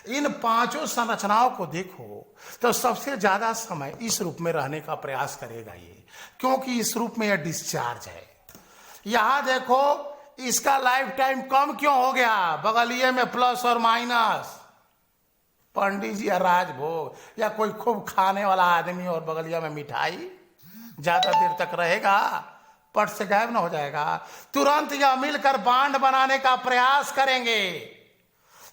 इन पांचों संरचनाओं को देखो तो सबसे ज्यादा समय इस रूप में रहने का प्रयास करेगा ये, क्योंकि इस रूप में यह डिस्चार्ज है। यहां देखो इसका लाइफ टाइम कम क्यों हो गया? बगलिए में प्लस और माइनस, पंडित जी या राजभोग या कोई खूब खाने वाला आदमी और बगलिया में मिठाई, ज्यादा देर तक रहेगा, पट से गायब ना हो जाएगा। तुरंत यह मिलकर बांड बनाने का प्रयास करेंगे।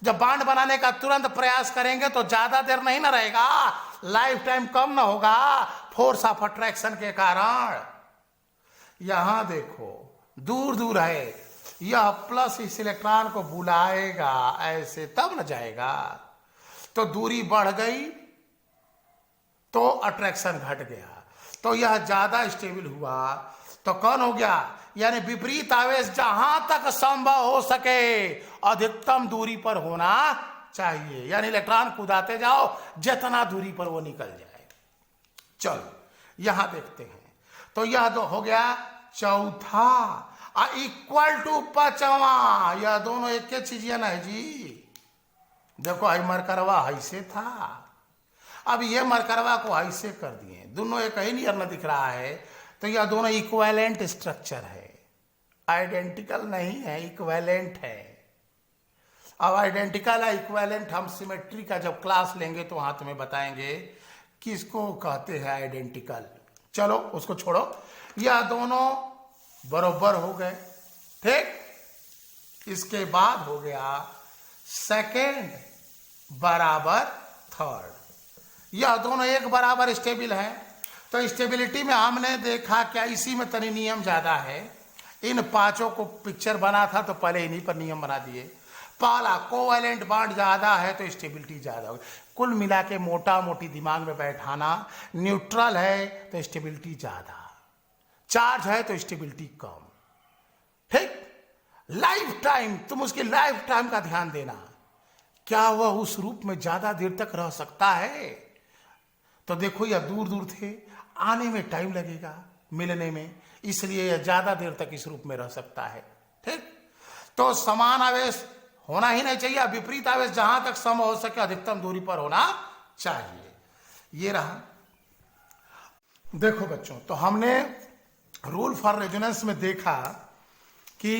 जब बांड बनाने का तुरंत प्रयास करेंगे तो ज्यादा देर नहीं ना रहेगा, लाइफ टाइम कम ना होगा फोर्स ऑफ अट्रैक्शन के कारण। यहां देखो दूर दूर है, यह प्लस इस इलेक्ट्रॉन को बुलाएगा ऐसे, तब न जाएगा। तो दूरी बढ़ गई तो अट्रैक्शन घट गया, तो यह ज्यादा स्टेबल हुआ। तो कौन हो गया? यानी विपरीत आवेश जहां तक संभव हो सके अधिकतम दूरी पर होना चाहिए, यानी इलेक्ट्रॉन कूदाते जाओ जितना दूरी पर वो निकल जाए। चलो यहां देखते हैं, तो यह तो हो गया चौथा, इक्वल टू पांचवा। यह दोनों एक के चीज है ना जी। देखो आई मरकरवा ऐसे था, अब ये मरकरवा को ऐसे कर दिए, दोनों एक ही नियर न दिख रहा है, तो यह दोनों इक्विवेलेंट स्ट्रक्चर है, आइडेंटिकल नहीं है, इक्विवेलेंट है। अब आइडेंटिकल है इक्विवेलेंट हम सिमेट्री का जब क्लास लेंगे तो वहां तुम्हें बताएंगे किसको कहते हैं आइडेंटिकल। चलो उसको छोड़ो, यह दोनों बरोबर हो गए। ठीक, इसके बाद हो गया सेकेंड बराबर थर्ड, यह दोनों एक बराबर स्टेबल है। तो स्टेबिलिटी में हमने देखा क्या इसी में तनी नियम ज्यादा है। इन पांचों को पिक्चर बना था तो पहले इन्हीं पर नियम बना दिए। पहला कोवैलेंट बॉन्ड ज्यादा है तो स्टेबिलिटी ज्यादा होगी। कुल मिला के मोटा मोटी दिमाग में बैठाना, न्यूट्रल है तो स्टेबिलिटी ज्यादा, चार्ज है तो स्टेबिलिटी कम। ठीक, लाइफ टाइम, तुम उसकी लाइफ टाइम का ध्यान देना, क्या वह उस रूप में ज्यादा देर तक रह सकता है? तो देखो यह दूर दूर थे, आने में टाइम लगेगा मिलने में, इसलिए यह ज्यादा देर तक इस रूप में रह सकता है। ठीक, तो समान आवेश होना ही नहीं चाहिए, विपरीत आवेश जहां तक संभव हो सके अधिकतम दूरी पर होना चाहिए। ये रहा। देखो बच्चों, तो हमने रूल फॉर रेजोनेंस में देखा कि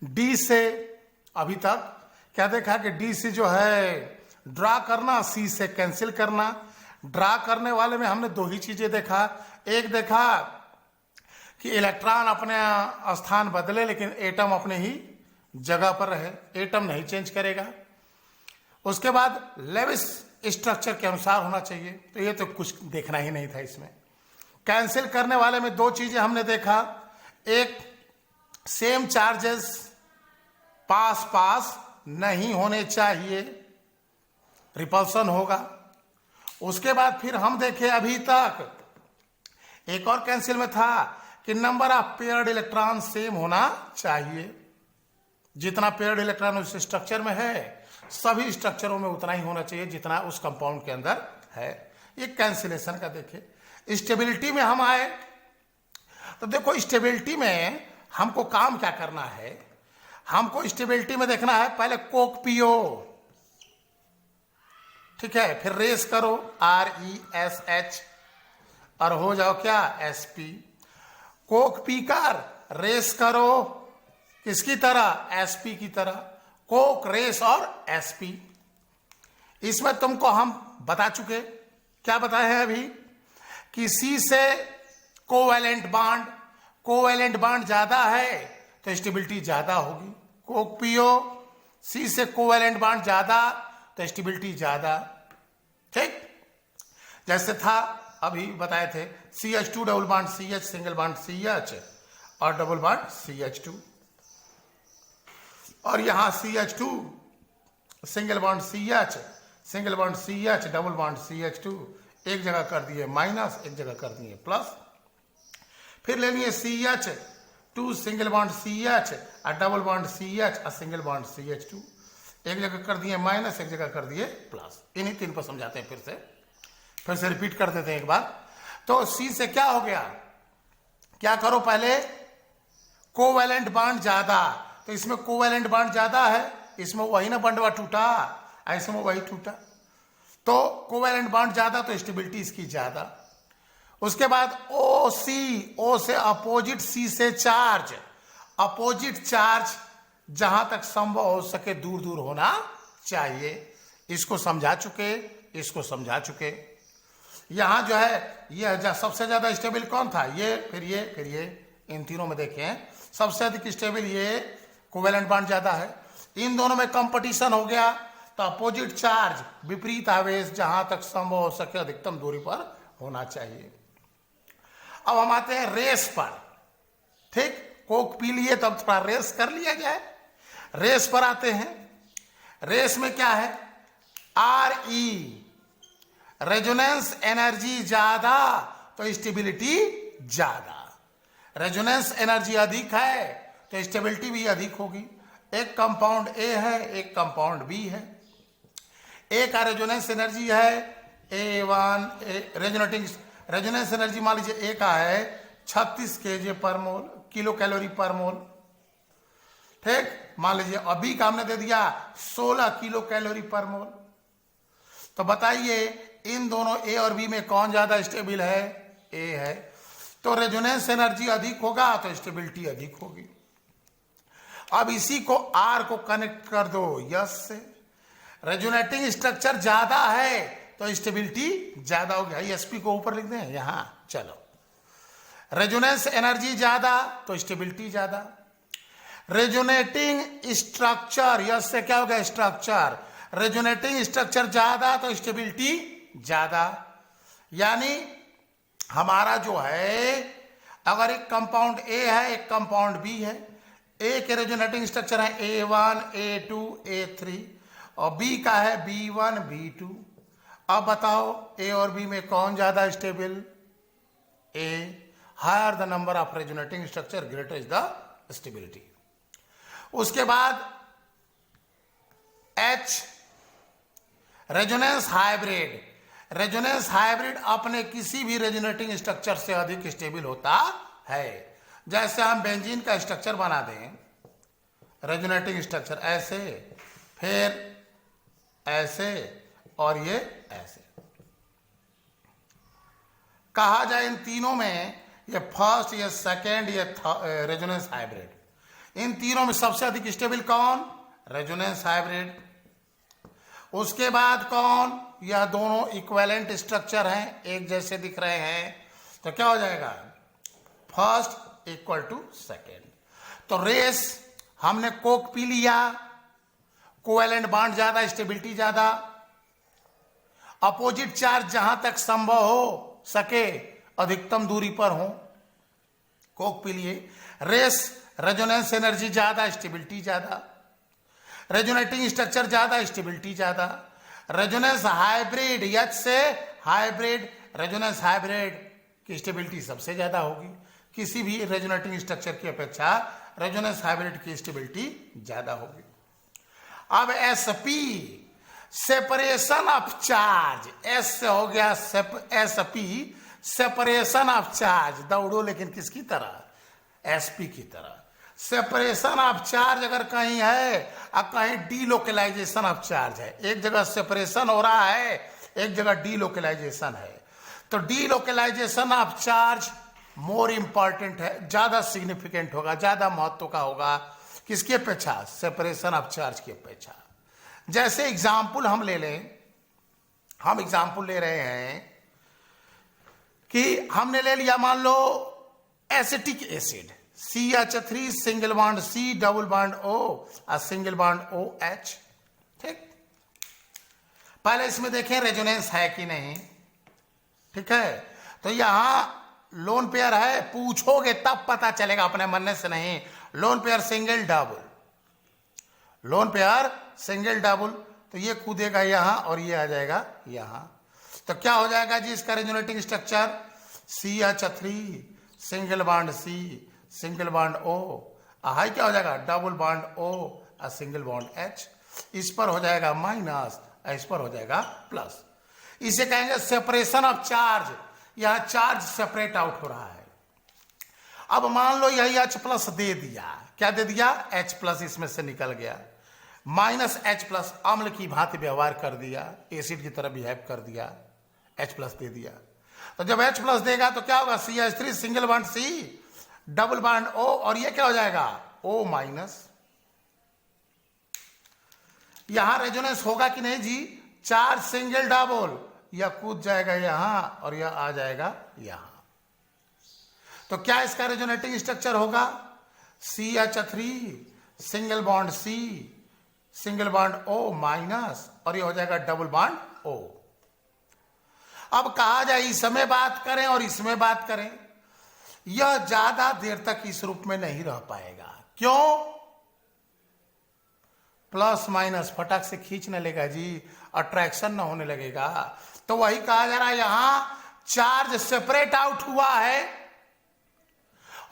डी से अभी तक क्या देखा कि डी से जो है ड्रा करना, सी से कैंसिल करना। ड्रा करने वाले में हमने दो ही चीजें देखा, एक देखा कि इलेक्ट्रॉन अपने स्थान बदले लेकिन एटम अपने ही जगह पर रहे, एटम नहीं चेंज करेगा। उसके बाद लेविस स्ट्रक्चर के अनुसार होना चाहिए, तो ये तो कुछ देखना ही नहीं था इसमें। कैंसिल करने वाले में दो चीजें हमने देखा, एक सेम चार्जेस पास पास नहीं होने चाहिए, रिपल्सन होगा। उसके बाद फिर हम देखे अभी तक एक और कैंसिल में था कि number of paired electron same होना चाहिए। जितना पेयर्ड इलेक्ट्रॉन उस स्ट्रक्चर में है सभी स्ट्रक्चरों में उतना ही होना चाहिए जितना उस कंपाउंड के अंदर है। ये कैंसिलेशन का देखे। स्टेबिलिटी में हम आए तो देखो स्टेबिलिटी में हमको काम क्या करना है, हमको स्टेबिलिटी में देखना है पहले कोक पियो, ठीक है, फिर रेस करो RESH, और हो जाओ क्या, sp। कोक पीकर रेस करो किसकी तरह, sp की तरह, कोक रेस और sp। इसमें तुमको हम बता चुके, क्या बताए हैं अभी, कि C से कोवैलेंट बांड ज्यादा है तो स्टेबिलिटी ज्यादा होगी। कोक पियो, C से कोवैलेंट बांड ज्यादा तो स्टेबिलिटी ज्यादा। ठीक, जैसे था अभी बताए थे, CH2 double bond CH, single bond CH और डबल बांड CH2, और यहां CH2 single bond CH, single bond CH, double bond CH2, एक जगह कर दिए माइनस, एक जगह कर दिए प्लस। फिर ले लिए CH2 सिंगल बांड CH और डबल बांड CH और सिंगल बांड CH2, एक जगह कर दिए माइनस, एक जगह कर दिए प्लस। इन्हीं तीन पर समझाते हैं, फिर से रिपीट कर देते हैं एक बार। तो C से क्या हो गया, क्या करो पहले, कोवैलेंट बांड ज्यादा, तो इसमें कोवैलेंट बांड ज्यादा है, इसमें वही ना बंडवा टूटा, ऐसे में वही टूटा, तो कोवैलेंट बांड ज्यादा तो स्टेबिलिटी इसकी ज्यादा। उसके बाद ओ से अपोजिट C से चार्ज, अपोजिट चार्ज जहां तक संभव हो सके दूर दूर होना चाहिए। इसको समझा चुके। यहां जो है यह सबसे ज्यादा स्टेबल कौन था, ये फिर ये, इन तीनों में देखें सबसे अधिक स्टेबल ये कोवैलेंट बांड ज्यादा है। इन दोनों में कंपटीशन हो गया तो अपोजिट चार्ज, विपरीत आवेश जहां तक संभव हो सके अधिकतम दूरी पर होना चाहिए। अब हम आते हैं रेस पर। ठीक, कोक पी लिए तब थोड़ा रेस कर लिया जाए। रेस पर आते हैं। रेस में क्या है, RE, रेजोनेंस एनर्जी ज्यादा तो स्टेबिलिटी ज्यादा। रेजोनेंस एनर्जी अधिक है तो स्टेबिलिटी भी अधिक होगी। एक कंपाउंड A है, एक कंपाउंड B है। A का रेजोनेंस एनर्जी है A1, रेजोनेंस एनर्जी मान लीजिए A का है 36 kJ पर मोल, किलो कैलोरी पर मोल। ठीक, मान लीजिए अभी का हमने दे दिया 16 किलो कैलोरी पर मोल। तो बताइए इन दोनों A और B में कौन ज्यादा स्टेबल है, A है। तो रेजोनेंस एनर्जी अधिक होगा तो स्टेबिलिटी अधिक होगी। अब इसी को R को कनेक्ट कर दो यस से। रेजोनेटिंग स्ट्रक्चर ज्यादा है तो स्टेबिलिटी ज्यादा होगी। sp को ऊपर लिख दें यहां, चलो। रेजोनेंस एनर्जी ज्यादा तो स्टेबिलिटी ज्यादा। रेजोनेटिंग स्ट्रक्चर, यस से क्या हो गया, स्ट्रक्चर। रेजोनेटिंग स्ट्रक्चर ज्यादा तो स्टेबिलिटी ज्यादा। यानी हमारा जो है, अगर एक कंपाउंड A है, एक कंपाउंड B है, A के रेजोनेटिंग स्ट्रक्चर है A1, A2, A3 और B का है B1, B2। अब बताओ A और B में कौन ज्यादा stable, A। Higher the number of resonating structure greater is the stability. उसके बाद H, resonance hybrid. Resonance hybrid अपने किसी भी रेजोनेटिंग स्ट्रक्चर से अधिक स्टेबल होता है। जैसे हम बेंजीन का स्ट्रक्चर बना दें, रेजोनेटिंग स्ट्रक्चर ऐसे, फिर ऐसे और ये ऐसे। कहा जाए इन तीनों में, ये फर्स्ट, ये सेकेंड, ये रेजोनेंस हाइब्रिड, इन तीनों में सबसे अधिक स्टेबल कौन, रेजोनेंस हाइब्रिड। उसके बाद कौन, यह दोनों इक्विवेलेंट स्ट्रक्चर हैं, एक जैसे दिख रहे हैं, तो क्या हो जाएगा, फर्स्ट इक्वल टू सेकेंड। तो रेस हमने कोक पी लिया, कोवेलेंट बांड ज्यादा, स्टेबिलिटी ज्यादा, अपोजिट चार्ज जहां तक संभव हो सके अधिकतम दूरी पर हो, कोक पी लिए। रेस, रेजोनेंस एनर्जी ज्यादा, स्टेबिलिटी ज्यादा। रेजोनेटिंग स्ट्रक्चर ज्यादा, स्टेबिलिटी ज्यादा। रेजोनेंस हाइब्रिड, H से हाइब्रिड, रेजोनेंस हाइब्रिड की स्टेबिलिटी सबसे ज्यादा होगी। किसी भी रेजोनेटिंग स्ट्रक्चर की अपेक्षा रेजोनेंस हाइब्रिड की स्टेबिलिटी ज्यादा होगी। अब sp, separation of charge, S से हो गया sp, सेपरेशन ऑफ चार्ज। दौड़ो लेकिन किसकी तरह, sp की तरह। सेपरेशन ऑफ चार्ज अगर कहीं है और कहीं डीलोकलाइजेशन ऑफ चार्ज है, एक जगह सेपरेशन हो रहा है, एक जगह डीलोकलाइजेशन है, तो delocalisation of charge more important है, ज्यादा सिग्निफिकेंट होगा, ज्यादा महत्व का होगा किसकी अपेक्षा, सेपरेशन ऑफ चार्ज की अपेक्षा। जैसे एग्जाम्पल हम ले लें, हम एग्जाम्पल ले रहे हैं कि हमने ले लिया मान लो acetic acid CH3 single bond C double bond O और सिंगल बॉन्ड OH। ठीक, पहले इसमें देखें रेजोनेंस है कि नहीं। ठीक है, तो यहां लोन पेयर है, पूछोगे तब पता चलेगा, अपने मरने से नहीं। Lone pair single double, lone pair single double, तो ये कूदेगा यहां और ये आ जाएगा यहां। तो क्या हो जाएगा जी इसका resonating structure, CH3 single bond C single bond O, high क्या हो जाएगा डबल बॉन्ड O और सिंगल बॉन्ड H। इस पर हो जाएगा माइनस, इस पर हो जाएगा प्लस। इसे कहेंगे सेपरेशन ऑफ चार्ज, यहां चार्ज सेपरेट आउट हो रहा है। अब मान लो यही H प्लस दे दिया, क्या दे दिया, H प्लस इसमें से निकल गया, माइनस H प्लस अम्ल की भांति व्यवहार कर दिया, एसिड की तरह बिहेव कर दिया, H प्लस दे दिया। तो जब H प्लस देगा तो क्या होगा, CH3 single bond C double bond O, और ये क्या हो जाएगा O माइनस। यहां रेजोनेंस होगा कि नहीं जी, चार्ज सिंगल डबल, यह कूद जाएगा यहां और यह आ जाएगा यहां। तो क्या इसका रेजोनेटिंग स्ट्रक्चर होगा, CH3 single bond C single bond O minus, और ये हो जाएगा डबल बॉन्ड O। अब कहा जाए इसमें बात करें और इसमें बात करें, यह ज्यादा देर तक इस रूप में नहीं रह पाएगा। क्यों, प्लस माइनस फटाक से खींचने लगेगा जी, अट्रैक्शन ना होने लगेगा। तो वही कहा जा रहा है, यहां चार्ज सेपरेट आउट हुआ है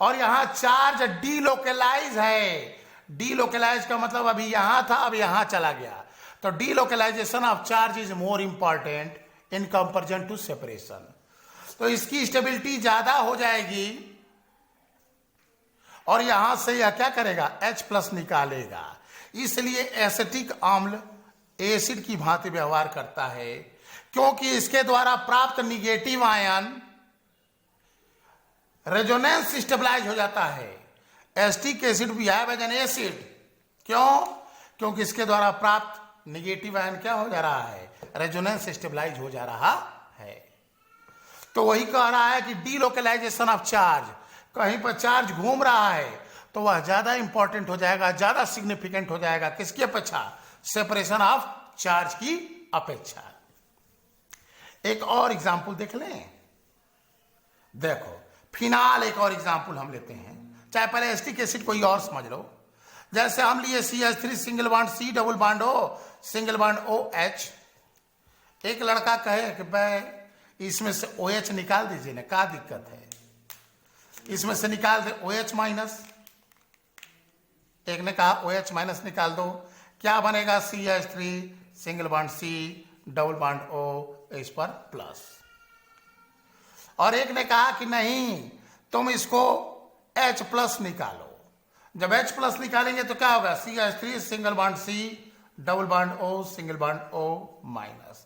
और यहां चार्ज डीलोकेलाइज है। डीलोकेलाइज का मतलब अभी यहां था, अब यहां चला गया। तो delocalisation of charge is more important in comparison to separation. तो इसकी स्टेबिलिटी ज्यादा हो जाएगी और यहां से यह क्या करेगा, H प्लस निकालेगा। इसलिए एसिटिक अम्ल एसिड की भांति व्यवहार करता है, क्योंकि इसके द्वारा प्राप्त निगेटिव आयन रेजोनेंस स्टेबलाइज हो जाता है। Acetic acid behave as an acid, क्यों, क्योंकि इसके द्वारा प्राप्त निगेटिव आयन क्या हो जा रहा है, रेजोनेंस स्टेबलाइज हो जा रहा है। तो वही कह रहा है कि डीलोकेलाइजेशन ऑफ चार्ज, कहीं पर चार्ज घूम रहा है तो वह ज्यादा इंपॉर्टेंट हो जाएगा, ज्यादा सिग्निफिकेंट हो जाएगा किसकी अपेक्षा, सेपरेशन ऑफ चार्ज की अपेक्षा। एक और एग्जाम्पल देख लें, देखो फिनाल एक और एग्जाम्पल हम लेते हैं, चाहे पहले एसिटिक एसिड कोई और समझ लो। जैसे हम लिए CH3 single bond C double bond O single bond OH। एक लड़का कहे कि भाई इसमें से OH निकाल दीजिए ना, क्या दिक्कत है, इसमें से निकाल दे OH माइनस। एक ने कहा OH माइनस निकाल दो, क्या बनेगा, CH3 single bond C double bond O, इस पर प्लस। और एक ने कहा कि नहीं, तुम इसको H प्लस निकालो। जब H प्लस निकालेंगे तो क्या होगा, CH3 single bond C double bond O single bond O minus.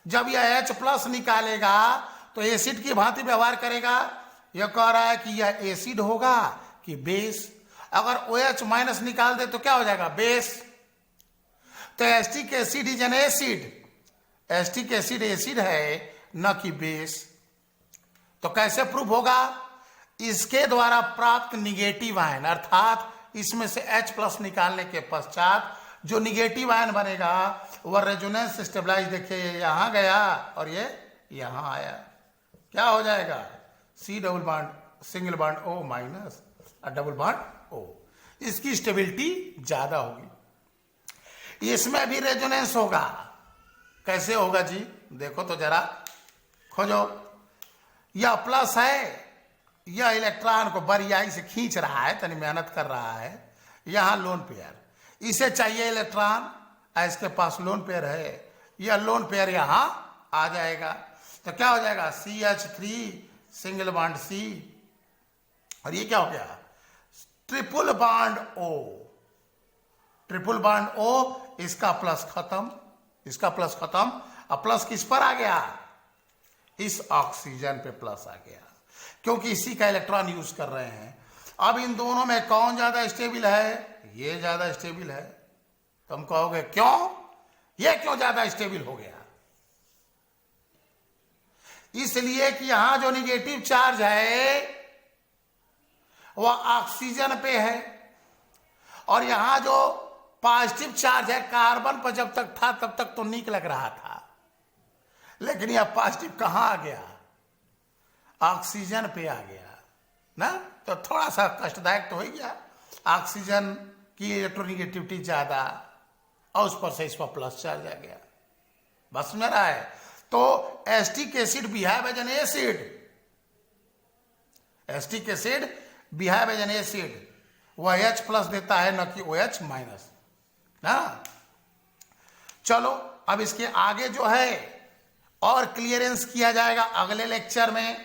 जब यह H प्लस निकालेगा तो एसिड की भांति व्यवहार करेगा। यह कह रहा है कि यह एसिड होगा कि बेस। अगर OH माइनस निकाल दे तो क्या हो जाएगा, बेस। तो acetic acid is an acid, acetic acid acid है न कि बेस। तो कैसे प्रूव होगा, इसके द्वारा प्राप्त निगेटिव आयन, अर्थात इसमें से H प्लस निकालने के पश्चात जो निगेटिव आयन बनेगा वह रेजोनेंस स्टेबलाइज, देखिए ये यहां गया और ये यहां आया, क्या हो जाएगा, C double bond single bond O minus और डबल बॉन्ड O। इसकी स्टेबिलिटी ज्यादा होगी। इसमें भी रेजोनेंस होगा, कैसे होगा जी, देखो तो जरा खोजो। यह प्लस है, यह इलेक्ट्रॉन को बरियाई से खींच रहा है, तनी मेहनत कर रहा है। यहां लोन पेयर, इसे चाहिए इलेक्ट्रॉन, इसके पास लोन पेयर है, यह लोन पेयर यहां आ जाएगा। तो क्या हो जाएगा, CH3 सिंगल बॉन्ड C, और ये क्या हो गया, triple bond O, triple bond O। इसका प्लस खत्म, इसका प्लस खत्म, अब प्लस किस पर आ गया, इस ऑक्सीजन पे प्लस आ गया, क्योंकि इसी का इलेक्ट्रॉन यूज कर रहे हैं। अब इन दोनों में कौन ज्यादा स्टेबल है? ये ज्यादा स्टेबल है। तुम कहोगे क्यों, ये क्यों ज्यादा स्टेबल हो गया? इसलिए कि यहां जो निगेटिव चार्ज है वह ऑक्सीजन पे है, और यहां जो पॉजिटिव चार्ज है कार्बन पर जब तक था तब तक तो नीक लग रहा था, लेकिन यह पॉजिटिव कहां आ गया? ऑक्सीजन पे आ गया ना, तो थोड़ा सा कष्टदायक तो हो गया। ऑक्सीजन की इलेक्ट्रोनिगेटिविटी ज्यादा और उस पर से इस पर प्लस चार्ज आ गया। बस में रहा है। तो acetic acid behave as an acid, acetic acid behave as an acid, वह H प्लस देता है न कि OH माइनस ना। चलो अब इसके आगे जो है और क्लियरेंस किया जाएगा अगले लेक्चर में।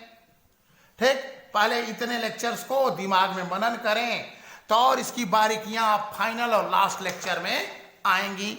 ठीक, पहले इतने लेक्चर्स को दिमाग में मनन करें, तो और इसकी बारीकियां फाइनल और लास्ट लेक्चर में आएंगी।